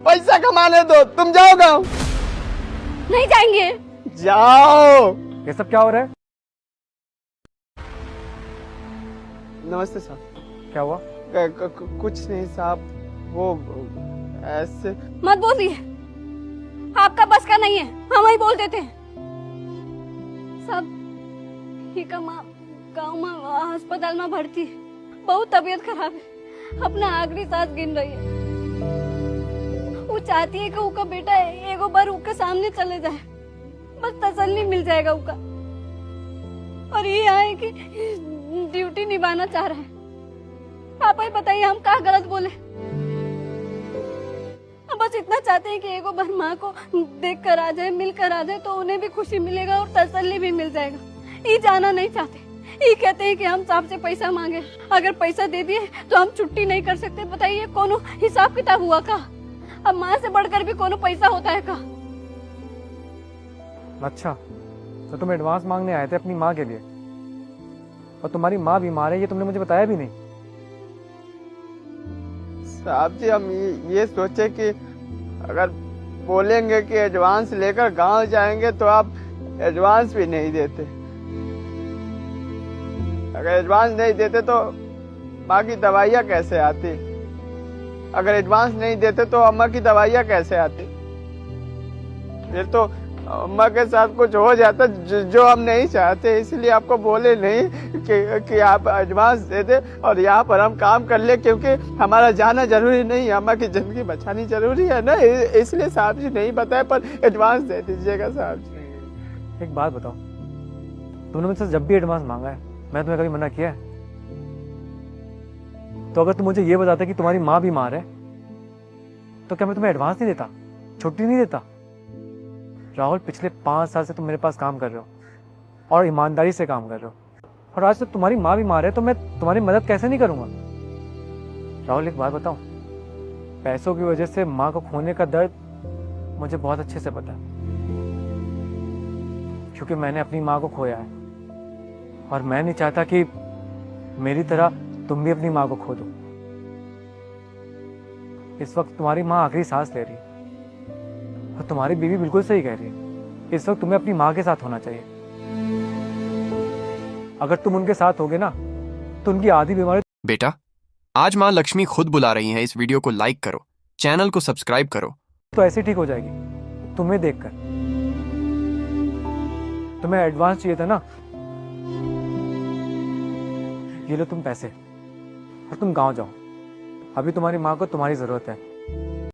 पैसा कमाने दो, तुम जाओ गाँव। नहीं जाएंगे। जाओ। ये सब क्या हो रहा है? नमस्ते साहब। क्या हुआ? कुछ नहीं साहब, वो ऐसे। मत बोलिए, आपका बस का नहीं है, हम ही बोल देते हैं। सब ठीक है, माँ गाँव में अस्पताल में भर्ती है, बहुत तबीयत खराब है, अपना आखिरी सांस गिन रही है। वो चाहती है कि उसका बेटा एगो बार उसके सामने चले जाए, बस तसल्ली मिल जाएगा उसका। और ये आए कि ड्यूटी निभाना चाह रहा है। आप ही बताइए हम क्या गलत बोले? हम बस इतना चाहते हैं कि एगो बार माँ को देख कर आ जाए, मिल कर आ जाए, तो उन्हें भी खुशी मिलेगा और तसल्ली भी मिल जाएगा। ये जाना नहीं चाहते, ये कहते हैं कि हम साहब से पैसा मांगे, अगर पैसा दे दिए तो हम छुट्टी नहीं कर सकते। बताइए कोनो हिसाब किताब हुआ का? अब माँ से बढ़कर भी कोनो पैसा होता है का? अच्छा, तो तुम एडवांस मांगने आए थे अपनी माँ के लिए, और तुम्हारी माँ बीमार है, ये तुमने मुझे बताया भी नहीं। साहब जी, हम ये सोचे कि अगर बोलेंगे कि एडवांस लेकर गांव जाएंगे तो आप एडवांस भी नहीं देते। अगर एडवांस नहीं देते तो माँ की दवाइयाँ कैसे आती? अगर एडवांस नहीं देते तो अम्मा की दवाइयाँ कैसे आती? फिर तो अम्मा के साथ कुछ हो जाता जो हम नहीं चाहते, इसलिए आपको बोले नहीं कि आप एडवांस दे दे और यहाँ पर हम काम कर ले, क्योंकि हमारा जाना जरूरी नहीं है, अम्मा की जिंदगी बचानी जरूरी है ना, इसलिए साहब जी नहीं बताए, पर एडवांस दे दीजिएगा साहब जी। एक बात बताओ, तुमने मुझसे जब भी एडवांस मांगा है, मैं तुम्हें कभी मना किया है? तो अगर तुम मुझे ये बताते कि तुम्हारी माँ बीमार है, तो क्या मैं तुम्हें एडवांस नहीं देता, छुट्टी नहीं देता? राहुल, पिछले 5 साल से तुम मेरे पास काम कर रहे हो और ईमानदारी से काम कर रहे हो, और आज तक तुम्हारी माँ बीमार है तो मैं तुम्हारी मदद कैसे नहीं करूंगा? राहुल, एक बात बताऊं, पैसों की वजह से माँ को खोने का दर्द मुझे बहुत अच्छे से पता है, क्योंकि मैंने अपनी माँ को खोया है, और मैं नहीं चाहता कि मेरी तरह तुम भी अपनी माँ को खो दो। इस वक्त तुम्हारी माँ आखिरी सांस ले रही है, और तुम्हारी बीवी बिल्कुल सही कह रही है, इस वक्त तुम्हें अपनी माँ के साथ होना चाहिए। अगर तुम उनके साथ होगे ना, तो उनकी आधी बीमारी। बेटा, आज माँ लक्ष्मी खुद बुला रही हैं, इस वीडियो को लाइक करो, चैनल को सब्सक्राइब करो। तो ऐसे ठीक हो जाएगी तुम्हें देखकर। तुम्हें एडवांस चाहिए था ना, ये लो तुम पैसे, और तुम गांव जाओ। अभी तुम्हारी माँ को तुम्हारी जरूरत है।